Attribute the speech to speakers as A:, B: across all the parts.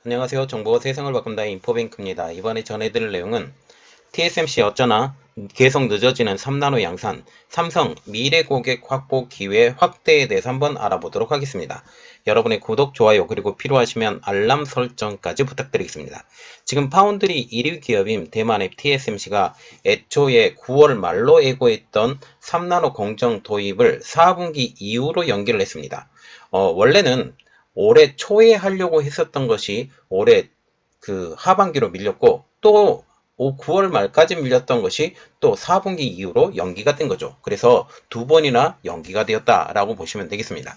A: 안녕하세요. 정보가 세상을 바꾼다의 인포뱅크입니다. 이번에 전해드릴 내용은 TSMC 어쩌나 계속 늦어지는 3나노 양산, 삼성 미래 고객 확보 기회 확대에 대해서 한번 알아보도록 하겠습니다. 여러분의 구독, 좋아요, 그리고 필요하시면 알람 설정까지 부탁드리겠습니다. 지금 파운드리 1위 기업인 대만의 TSMC가 애초에 9월 말로 예고했던 3나노 공정 도입을 4분기 이후로 연기를 했습니다. 원래는 올해 초에 하려고 했었던 것이 올해 하반기로 밀렸고, 또 9월 말까지 밀렸던 것이 또 4분기 이후로 연기가 된 거죠. 그래서 두 번이나 연기가 되었다라고 보시면 되겠습니다.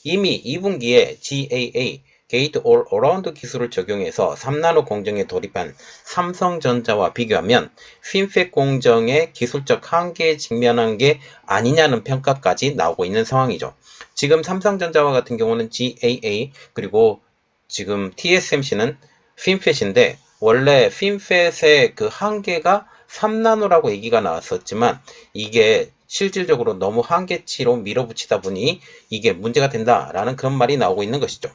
A: 이미 2분기에 GAA 게이트 올 어라운드 기술을 적용해서 3나노 공정에 돌입한 삼성전자와 비교하면 핀팻 공정의 기술적 한계에 직면한 게 아니냐는 평가까지 나오고 있는 상황이죠. 지금 삼성전자와 같은 경우는 GAA 그리고 지금 TSMC는 핀팻인데, 원래 핀팻의 그 한계가 3나노라고 얘기가 나왔었지만 이게 실질적으로 너무 한계치로 밀어붙이다 보니 이게 문제가 된다라는 그런 말이 나오고 있는 것이죠.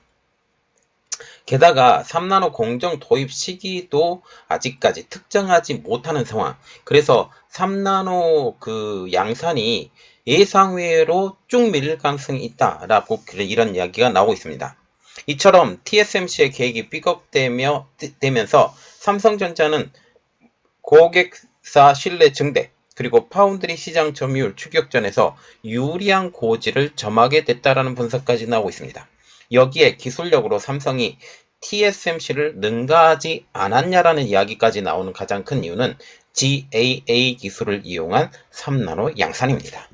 A: 게다가 3나노 공정 도입 시기도 아직까지 특정하지 못하는 상황. 그래서 3나노 양산이 예상외로 쭉 밀릴 가능성이 있다라고 이런 이야기가 나오고 있습니다. 이처럼 TSMC의 계획이 삐걱대면서 삼성전자는 고객사 신뢰 증대, 그리고 파운드리 시장 점유율 추격전에서 유리한 고지를 점하게 됐다라는 분석까지 나오고 있습니다. 여기에 기술력으로 삼성이 TSMC를 능가하지 않았냐라는 이야기까지 나오는 가장 큰 이유는 GAA 기술을 이용한 3나노 양산입니다.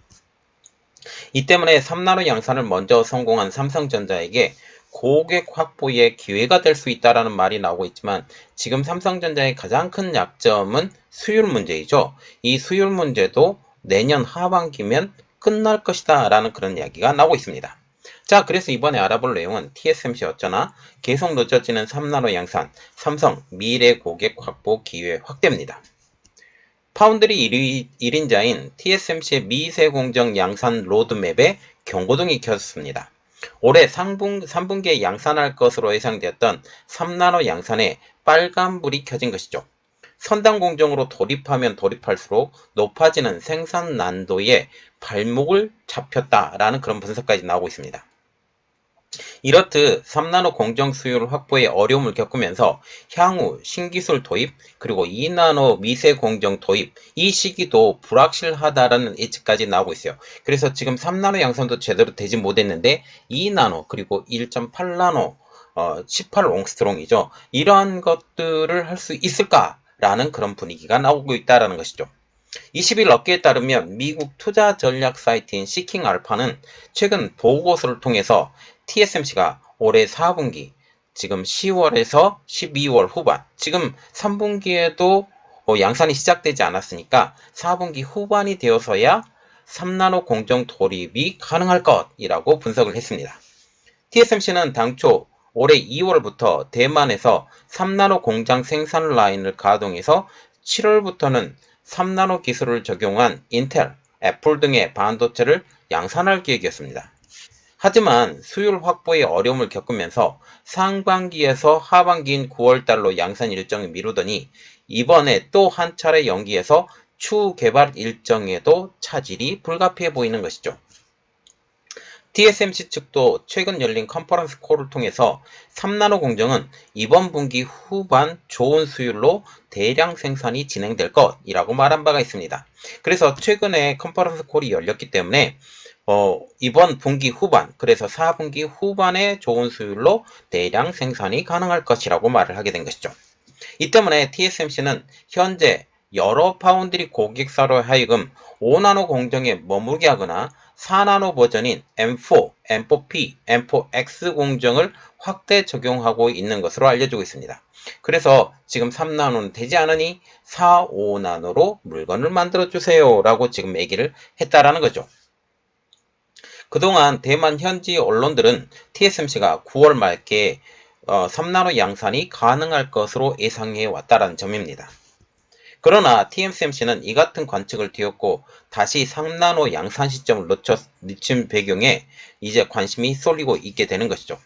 A: 이 때문에 3나노 양산을 먼저 성공한 삼성전자에게 고객 확보의 기회가 될 수 있다는 말이 나오고 있지만, 지금 삼성전자의 가장 큰 약점은 수율 문제이죠. 이 수율 문제도 내년 하반기면 끝날 것이다 라는 그런 이야기가 나오고 있습니다. 자, 그래서 이번에 알아볼 내용은 TSMC 어쩌나 계속 늦어지는 3나노 양산, 삼성 미래 고객 확보 기회 확대입니다. 파운드리 1인자인 TSMC의 미세 공정 양산 로드맵에 경고등이 켰습니다. 올해 3분기에 양산할 것으로 예상되었던 3나노 양산에 빨간불이 켜진 것이죠. 선단 공정으로 돌입하면 돌입할수록 높아지는 생산 난도에 발목을 잡혔다라는 그런 분석까지 나오고 있습니다. 이렇듯 3나노 공정 수율 확보에 어려움을 겪으면서 향후 신기술 도입, 그리고 2나노 미세 공정 도입, 이 시기도 불확실하다라는 예측까지 나오고 있어요. 그래서 지금 3나노 양산도 제대로 되지 못했는데 2나노 그리고 1.8나노 18옹스트롱이죠. 이러한 것들을 할 수 있을까라는 그런 분위기가 나오고 있다는 것이죠. 20일 업계에 따르면 미국 투자 전략 사이트인 시킹 알파는 최근 보고서를 통해서 TSMC가 올해 4분기, 지금 10월에서 12월 후반, 지금 3분기에도 양산이 시작되지 않았으니까 4분기 후반이 되어서야 3나노 공정 돌입이 가능할 것이라고 분석을 했습니다. TSMC는 당초 올해 2월부터 대만에서 3나노 공장 생산 라인을 가동해서 7월부터는 3나노 기술을 적용한 인텔, 애플 등의 반도체를 양산할 계획이었습니다. 하지만 수율 확보에 어려움을 겪으면서 상반기에서 하반기인 9월달로 양산 일정을 미루더니 이번에 또 한 차례 연기해서 추후 개발 일정에도 차질이 불가피해 보이는 것이죠. TSMC 측도 최근 열린 컨퍼런스 콜을 통해서 3나노 공정은 이번 분기 후반 좋은 수율로 대량 생산이 진행될 것이라고 말한 바가 있습니다. 그래서 최근에 컨퍼런스 콜이 열렸기 때문에 이번 분기 후반, 그래서 4분기 후반에 좋은 수율로 대량 생산이 가능할 것이라고 말을 하게 된 것이죠. 이 때문에 TSMC는 현재 여러 파운드리 고객사로 하여금 5나노 공정에 머무르게 하거나 4나노 버전인 M4, M4P, M4X 공정을 확대 적용하고 있는 것으로 알려지고 있습니다. 그래서 지금 3나노는 되지 않으니 4, 5나노로 물건을 만들어주세요 라고 지금 얘기를 했다라는 거죠. 그동안 대만 현지 언론들은 TSMC가 9월 말께 3나노 양산이 가능할 것으로 예상해 왔다는 점입니다. 그러나 TSMC는 이 같은 관측을 뒤엎고 다시 3나노 양산 시점을 늦춘 배경에 이제 관심이 쏠리고 있게 되는 것이죠.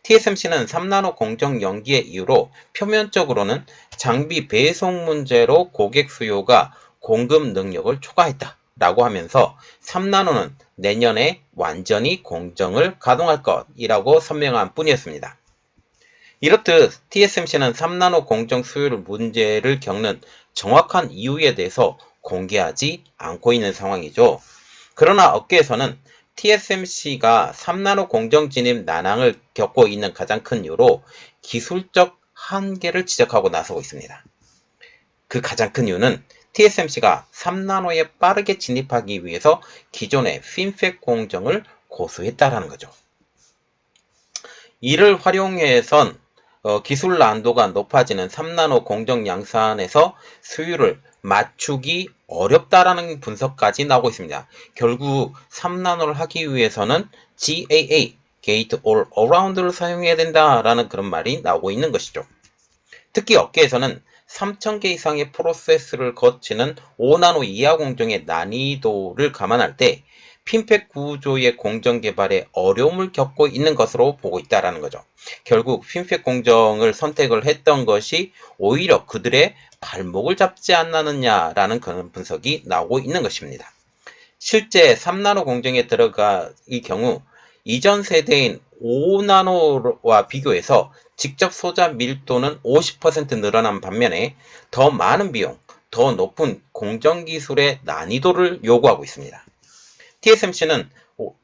A: TSMC는 3나노 공정 연기의 이유로 표면적으로는 장비 배송 문제로 고객 수요가 공급 능력을 초과했다 라고 하면서 3나노는 내년에 완전히 공정을 가동할 것이라고 선명한 뿐이었습니다. 이렇듯 TSMC는 3나노 공정 수요 문제를 겪는 정확한 이유에 대해서 공개하지 않고 있는 상황이죠. 그러나 업계에서는 TSMC가 3나노 공정 진입 난항을 겪고 있는 가장 큰 이유로 기술적 한계를 지적하고 나서고 있습니다. 그 가장 큰 이유는 TSMC가 3나노에 빠르게 진입하기 위해서 기존의 핀팻 공정을 고수했다라는 거죠. 이를 활용해선 기술 난도가 높아지는 3나노 공정 양산에서 수율을 맞추기 어렵다라는 분석까지 나오고 있습니다. 결국 3나노를 하기 위해서는 GAA, Gate All Around를 사용해야 된다라는 그런 말이 나오고 있는 것이죠. 특히 업계에서는 3000개 이상의 프로세스를 거치는 5나노 이하 공정의 난이도를 감안할 때 핀팻 구조의 공정 개발에 어려움을 겪고 있는 것으로 보고 있다는 거죠. 결국 핀팻 공정을 선택을 했던 것이 오히려 그들의 발목을 잡지 않느냐라는 그런 분석이 나오고 있는 것입니다. 실제 3나노 공정에 들어갈 경우 이전 세대인 5나노와 비교해서 직접 소자 밀도는 50% 늘어난 반면에 더 많은 비용, 더 높은 공정 기술의 난이도를 요구하고 있습니다. TSMC는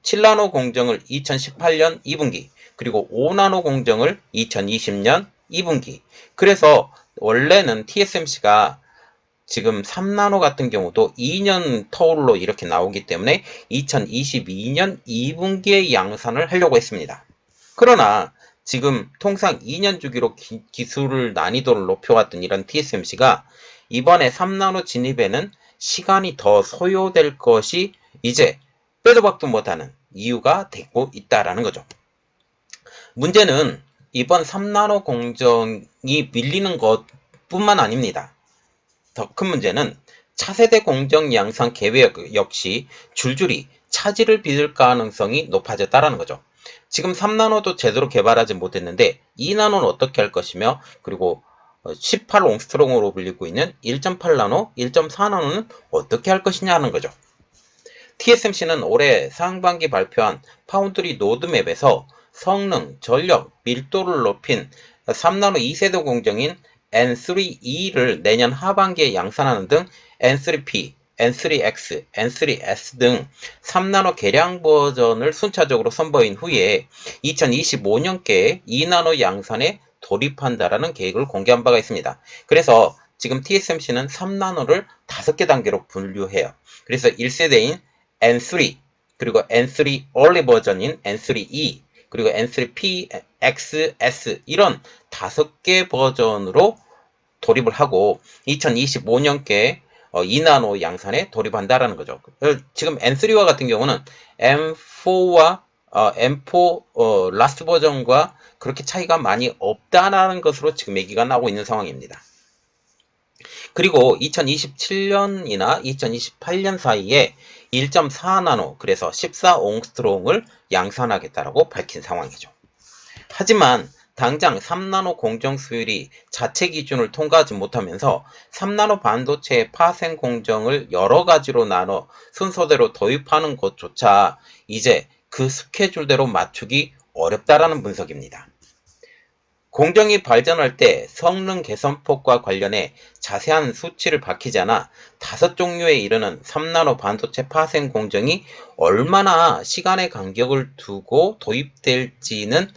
A: 7나노 공정을 2018년 2분기, 그리고 5나노 공정을 2020년 2분기. 그래서 원래는 TSMC가 지금 3나노 같은 경우도 2년 터울로 이렇게 나오기 때문에 2022년 2분기에 양산을 하려고 했습니다. 그러나 지금 통상 2년 주기로 기술 난이도를 높여왔던 이런 TSMC가 이번에 3나노 진입에는 시간이 더 소요될 것이 이제 빼도 박도 못하는 이유가 되고 있다라는 거죠. 문제는 이번 3나노 공정이 밀리는 것뿐만 아닙니다. 더 큰 문제는 차세대 공정 양산 계획 역시 줄줄이 차질을 빚을 가능성이 높아졌다는 거죠. 지금 3나노도 제대로 개발하지 못했는데 2나노는 어떻게 할 것이며, 그리고 18옹스트롱으로 불리고 있는 1.8나노, 1.4나노는 어떻게 할 것이냐 하는 거죠. TSMC는 올해 상반기 발표한 파운드리 로드맵에서 성능, 전력, 밀도를 높인 3나노 2세대 공정인 N3E를 내년 하반기에 양산하는 등 N3P, N3X, N3S 등 3나노 개량 버전을 순차적으로 선보인 후에 2025년께 2나노 양산에 돌입한다라는 계획을 공개한 바가 있습니다. 그래서 지금 TSMC는 3나노를 5개 단계로 분류해요. 그래서 1세대인 N3, 그리고 N3 early 버전인 N3E, 그리고 N3P, X, S 이런 5개 버전으로 돌입을 하고 2025년께 2나노 양산에 돌입한다라는 거죠. 지금 N3와 같은 경우는 M4와 M4 라스트 버전과 그렇게 차이가 많이 없다라는 것으로 지금 얘기가 나오고 있는 상황입니다. 그리고 2027년이나 2028년 사이에 1.4나노, 그래서 14옹스트롱을 양산하겠다라고 밝힌 상황이죠. 하지만 당장 3나노 공정 수율이 자체 기준을 통과하지 못하면서 3나노 반도체의 파생 공정을 여러 가지로 나눠 순서대로 도입하는 것조차 이제 그 스케줄대로 맞추기 어렵다라는 분석입니다. 공정이 발전할 때 성능 개선폭과 관련해 자세한 수치를 밝히지 않아 5종류에 이르는 3나노 반도체 파생 공정이 얼마나 시간의 간격을 두고 도입될지는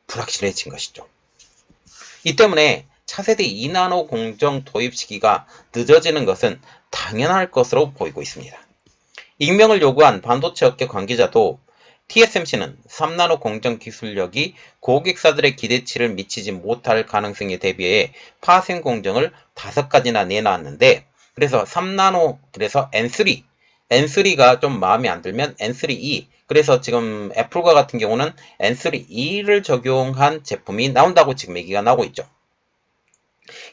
A: 불확실해진 것이죠. 이 때문에 차세대 2나노 공정 도입 시기가 늦어지는 것은 당연할 것으로 보이고 있습니다. 익명을 요구한 반도체 업계 관계자도 TSMC는 3나노 공정 기술력이 고객사들의 기대치를 미치지 못할 가능성에 대비해 파생 공정을 5가지나 내놨는데, 그래서 3나노, 그래서 N3가 좀 마음에 안 들면 N3E, 그래서 지금 애플과 같은 경우는 N3E를 적용한 제품이 나온다고 지금 얘기가 나오고 있죠.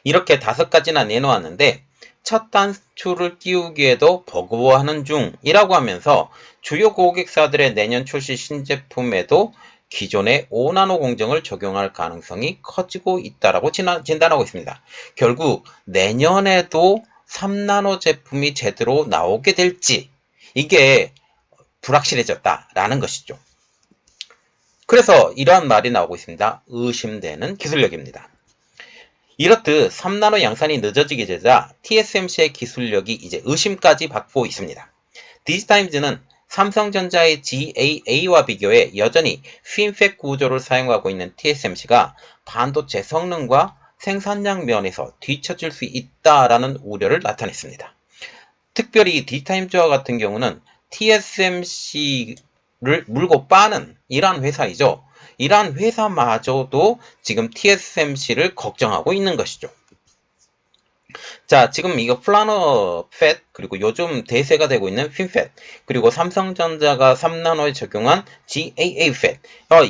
A: 이렇게 5가지나 내놓았는데 첫 단추를 끼우기에도 버거워하는 중이라고 하면서 주요 고객사들의 내년 출시 신제품에도 기존의 5나노 공정을 적용할 가능성이 커지고 있다라고 진단하고 있습니다. 결국 내년에도 3나노 제품이 제대로 나오게 될지 이게 불확실해졌다라는 것이죠. 그래서 이러한 말이 나오고 있습니다. 의심되는 기술력입니다. 이렇듯 3나노 양산이 늦어지게 되자 TSMC의 기술력이 이제 의심까지 받고 있습니다. 디지타임즈는 삼성전자의 GAA와 비교해 여전히 핀팻 구조를 사용하고 있는 TSMC가 반도체 성능과 생산량 면에서 뒤처질 수 있다라는 우려를 나타냈습니다. 특별히 디지타임즈와 같은 경우는 TSMC를 물고 빠는 이러한 회사이죠. 이러한 회사마저도 지금 TSMC를 걱정하고 있는 것이죠. 자, 지금 이거 플라너 팻, 그리고 요즘 대세가 되고 있는 핀팻, 그리고 삼성전자가 3나노에 적용한 GAA 팻,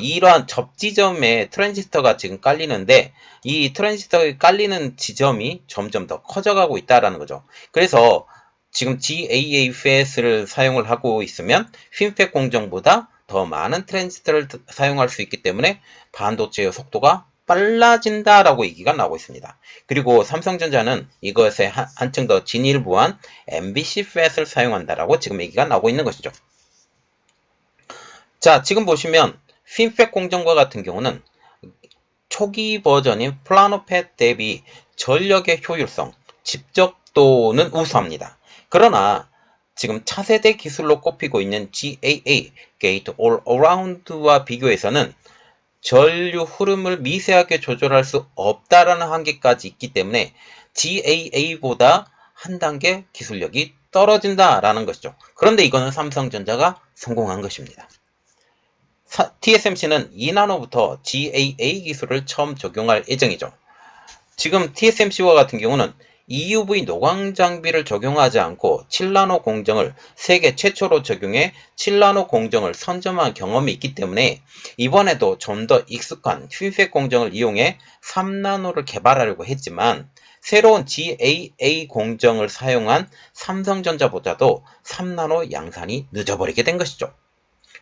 A: 이러한 접지점에 트랜지스터가 지금 깔리는데 이 트랜지스터가 깔리는 지점이 점점 더 커져가고 있다라는 거죠. 그래서 지금 GAA 팻을 사용을 하고 있으면 핀팻 공정보다 더 많은 트랜지스터를 사용할 수 있기 때문에 반도체의 속도가 빨라진다라고 얘기가 나오고 있습니다. 그리고 삼성전자는 이것에 한층 더 진일보한 MBC 팻을 사용한다라고 지금 얘기가 나오고 있는 것이죠. 자, 지금 보시면 핀팻 공정과 같은 경우는 초기 버전인 플라노 팻 대비 전력의 효율성, 집적도는 우수합니다. 그러나 지금 차세대 기술로 꼽히고 있는 GAA, Gate All Around와 비교해서는 전류 흐름을 미세하게 조절할 수 없다라는 한계까지 있기 때문에 GAA보다 한 단계 기술력이 떨어진다라는 것이죠. 그런데 이거는 삼성전자가 성공한 것입니다. TSMC는 2나노부터 GAA 기술을 처음 적용할 예정이죠. 지금 TSMC와 같은 경우는 EUV 노광 장비를 적용하지 않고 7나노 공정을 세계 최초로 적용해 7나노 공정을 선점한 경험이 있기 때문에 이번에도 좀 더 익숙한 핀팻 공정을 이용해 3나노를 개발하려고 했지만 새로운 GAA 공정을 사용한 삼성전자보다도 3나노 양산이 늦어버리게 된 것이죠.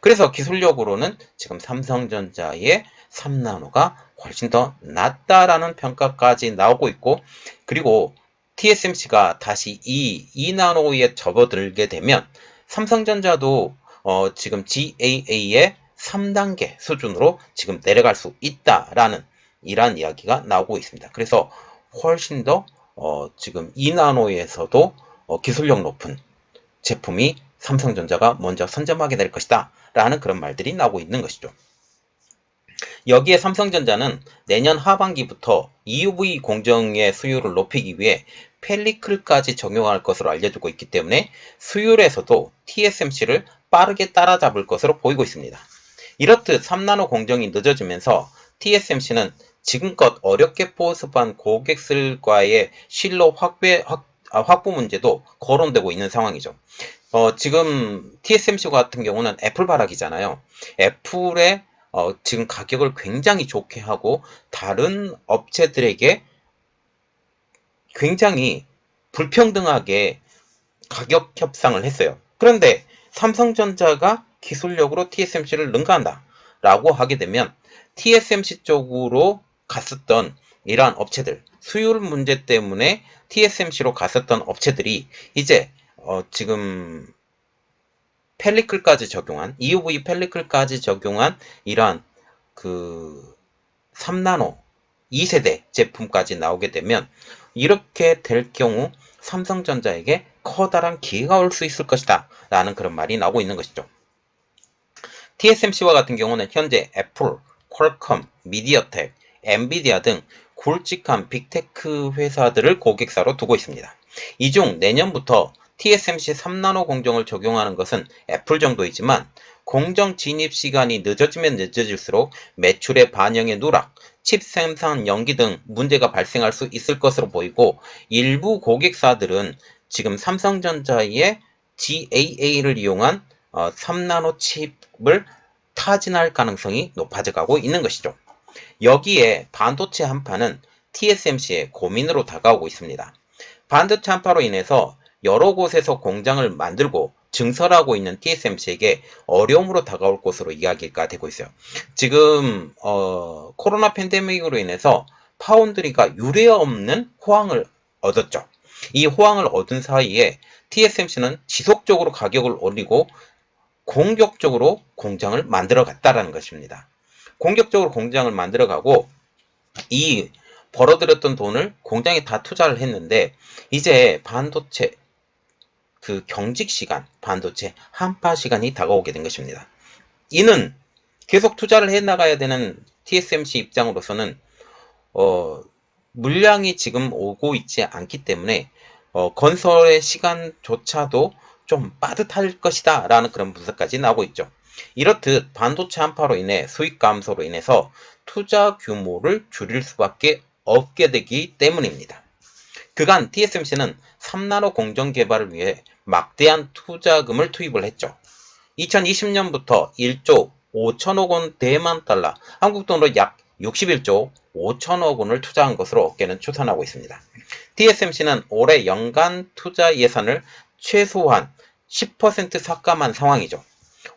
A: 그래서 기술력으로는 지금 삼성전자의 3나노가 훨씬 더 낫다라는 평가까지 나오고 있고, 그리고 TSMC가 다시 2나노에 접어들게 되면 삼성전자도 지금 GAA의 3단계 수준으로 지금 내려갈 수 있다라는 이러한 이야기가 나오고 있습니다. 그래서 훨씬 더 지금 2나노에서도 기술력 높은 제품이 삼성전자가 먼저 선점하게 될 것이다 라는 그런 말들이 나오고 있는 것이죠. 여기에 삼성전자는 내년 하반기부터 EUV 공정의 수율을 높이기 위해 펠리클까지 적용할 것으로 알려지고 있기 때문에 수율에서도 TSMC를 빠르게 따라잡을 것으로 보이고 있습니다. 이렇듯 3나노 공정이 늦어지면서 TSMC는 지금껏 어렵게 포섭한 고객들과의 신로 확보 문제도 거론되고 있는 상황이죠. 지금 TSMC 같은 경우는 애플 바락이잖아요. 애플의 지금 가격을 굉장히 좋게 하고 다른 업체들에게 굉장히 불평등하게 가격 협상을 했어요. 그런데 삼성전자가 기술력으로 TSMC를 능가한다 라고 하게 되면 TSMC 쪽으로 갔었던 이러한 업체들, 수율 문제 때문에 TSMC로 갔었던 업체들이 이제 지금 펠리클까지 적용한, EUV 펠리클까지 적용한 이러한 그 3나노 2세대 제품까지 나오게 되면 이렇게 될 경우 삼성전자에게 커다란 기회가 올 수 있을 것이다 라는 그런 말이 나오고 있는 것이죠. TSMC와 같은 경우는 현재 애플, 퀄컴, 미디어텍, 엔비디아 등 굵직한 빅테크 회사들을 고객사로 두고 있습니다. 이 중 내년부터 TSMC 3나노 공정을 적용하는 것은 애플 정도이지만 공정 진입 시간이 늦어지면 늦어질수록 매출의 반영의 누락, 칩 생산 연기 등 문제가 발생할 수 있을 것으로 보이고, 일부 고객사들은 지금 삼성전자의 GAA를 이용한 3나노 칩을 타진할 가능성이 높아져 가고 있는 것이죠. 여기에 반도체 한파는 TSMC의 고민으로 다가오고 있습니다. 반도체 한파로 인해서 여러 곳에서 공장을 만들고 증설하고 있는 TSMC에게 어려움으로 다가올 것으로 이야기가 되고 있어요. 지금 코로나 팬데믹으로 인해서 파운드리가 유례없는 호황을 얻었죠. 이 호황을 얻은 사이에 TSMC는 지속적으로 가격을 올리고 공격적으로 공장을 만들어 갔다라는 것입니다. 공격적으로 공장을 만들어 가고 이 벌어들였던 돈을 공장에 다 투자를 했는데 이제 반도체 그 경직 시간, 반도체 한파 시간이 다가오게 된 것입니다. 이는 계속 투자를 해 나가야 되는 TSMC 입장으로서는 물량이 지금 오고 있지 않기 때문에 건설의 시간조차도 좀 빠듯할 것이다 라는 그런 분석까지 나오고 있죠. 이렇듯 반도체 한파로 인해 수익 감소로 인해서 투자 규모를 줄일 수밖에 없게 되기 때문입니다. 그간 TSMC는 3나노 공정 개발을 위해 막대한 투자금을 투입을 했죠. 2020년부터 1조 5천억 원 대만 달러, 한국 돈으로 약 61조 5천억 원을 투자한 것으로 업계는 추산하고 있습니다. TSMC는 올해 연간 투자 예산을 최소한 10% 삭감한 상황이죠.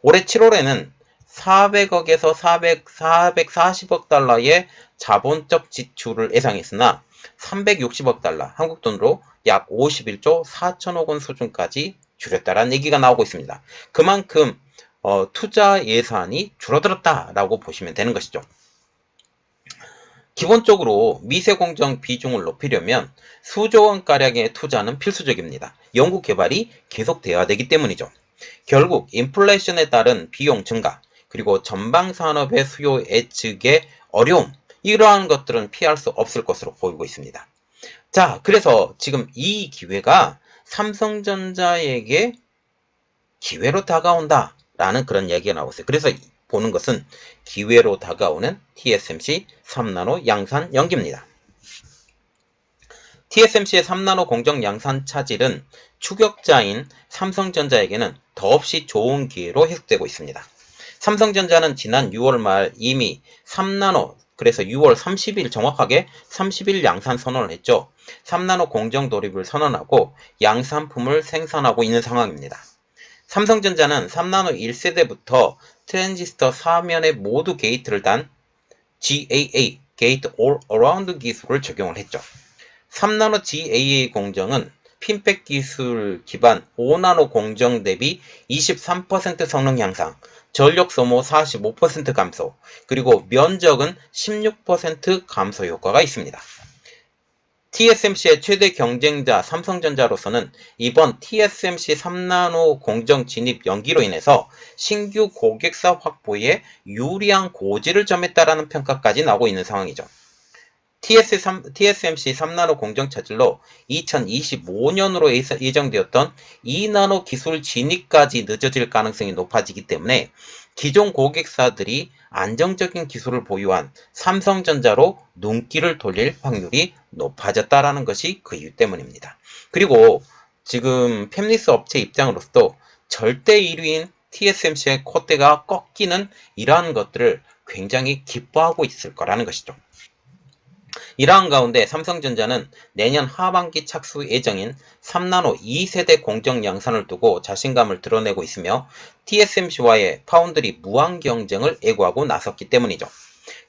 A: 올해 7월에는 400억에서 440억 달러의 자본적 지출을 예상했으나 360억 달러, 한국 돈으로 약 51조 4천억 원 수준까지 줄였다라는 얘기가 나오고 있습니다. 그만큼 투자 예산이 줄어들었다라고 보시면 되는 것이죠. 기본적으로 미세공정 비중을 높이려면 수조 원가량의 투자는 필수적입니다. 연구 개발이 계속돼야 되기 때문이죠. 결국 인플레이션에 따른 비용 증가, 그리고 전방 산업의 수요 예측의 어려움, 이러한 것들은 피할 수 없을 것으로 보이고 있습니다. 자, 그래서 지금 이 기회가 삼성전자에게 기회로 다가온다 라는 그런 얘기가 나오고 있어요. 그래서 보는 것은 기회로 다가오는 TSMC 3나노 양산 연기입니다. TSMC의 3나노 공정 양산 차질은 추격자인 삼성전자에게는 더없이 좋은 기회로 해석되고 있습니다. 삼성전자는 지난 6월 말 이미 3나노, 그래서 6월 30일 정확하게 30일 양산 선언을 했죠. 3나노 공정 돌입을 선언하고 양산품을 생산하고 있는 상황입니다. 삼성전자는 3나노 1세대부터 트랜지스터 사면에 모두 게이트를 단 GAA, 게이트 올 어라운드 기술을 적용을 했죠. 3나노 GAA 공정은 핀백 기술 기반 5나노 공정 대비 23% 성능 향상, 전력 소모 45% 감소, 그리고 면적은 16% 감소 효과가 있습니다. TSMC의 최대 경쟁자 삼성전자로서는 이번 TSMC 3나노 공정 진입 연기로 인해서 신규 고객사 확보에 유리한 고지를 점했다라는 평가까지 나오고 있는 상황이죠. TSMC 3나노 공정 차질로 2025년으로 예정되었던 2나노 기술 진입까지 늦어질 가능성이 높아지기 때문에 기존 고객사들이 안정적인 기술을 보유한 삼성전자로 눈길을 돌릴 확률이 높아졌다라는 것이 그 이유 때문입니다. 그리고 지금 팹리스 업체 입장으로서도 절대 1위인 TSMC의 콧대가 꺾이는 이러한 것들을 굉장히 기뻐하고 있을 거라는 것이죠. 이러한 가운데 삼성전자는 내년 하반기 착수 예정인 3나노 2세대 공정 양산을 두고 자신감을 드러내고 있으며 TSMC와의 파운드리 무한 경쟁을 예고하고 나섰기 때문이죠.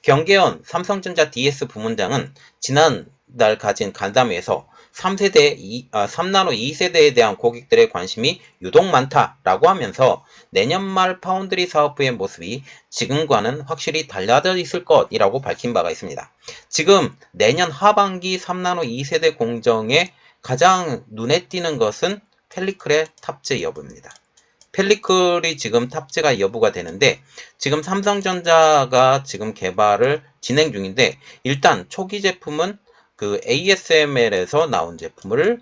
A: 경계현 삼성전자 DS 부문장은 지난달 가진 간담회에서 3나노 2세대에 대한 고객들의 관심이 유독 많다라고 하면서 내년 말 파운드리 사업부의 모습이 지금과는 확실히 달라져 있을 것이라고 밝힌 바가 있습니다. 지금 내년 하반기 3나노 2세대 공정에 가장 눈에 띄는 것은 펠리클의 탑재 여부입니다. 펠리클이 지금 탑재가 여부가 되는데 지금 삼성전자가 지금 개발을 진행 중인데 일단 초기 제품은 그 ASML에서 나온 제품을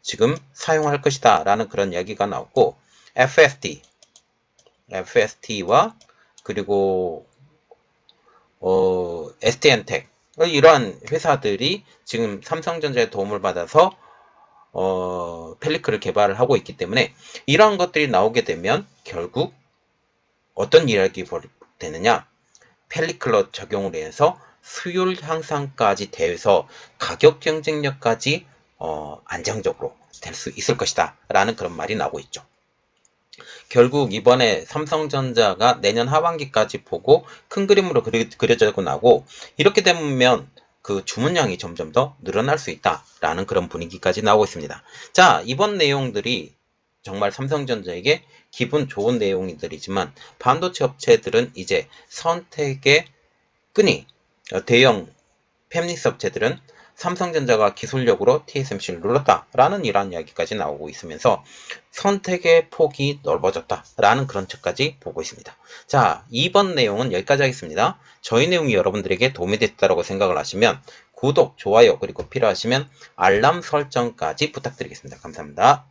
A: 지금 사용할 것이다 라는 그런 이야기가 나왔고 FST와 그리고 STN텍 이러한 회사들이 지금 삼성전자의 도움을 받아서 펠리클을 개발을 하고 있기 때문에 이러한 것들이 나오게 되면 결국 어떤 이야기 되느냐, 펠리클러 적용을 해서 수율 향상까지 돼서 가격 경쟁력까지 안정적으로 될 수 있을 것이다 라는 그런 말이 나오고 있죠. 결국 이번에 삼성전자가 내년 하반기까지 보고 큰 그림으로 그려지고 나고, 이렇게 되면 그 주문량이 점점 더 늘어날 수 있다라는 그런 분위기까지 나오고 있습니다. 자, 이번 내용들이 정말 삼성전자에게 기분 좋은 내용들이지만 반도체 업체들은 이제 선택의 끈이, 대형 팹리스 업체들은 삼성전자가 기술력으로 TSMC를 눌렀다라는 이러한 이야기까지 나오고 있으면서 선택의 폭이 넓어졌다라는 그런 측까지 보고 있습니다. 자, 이번 내용은 여기까지 하겠습니다. 저희 내용이 여러분들에게 도움이 됐다고 생각을 하시면 구독, 좋아요, 그리고 필요하시면 알람 설정까지 부탁드리겠습니다. 감사합니다.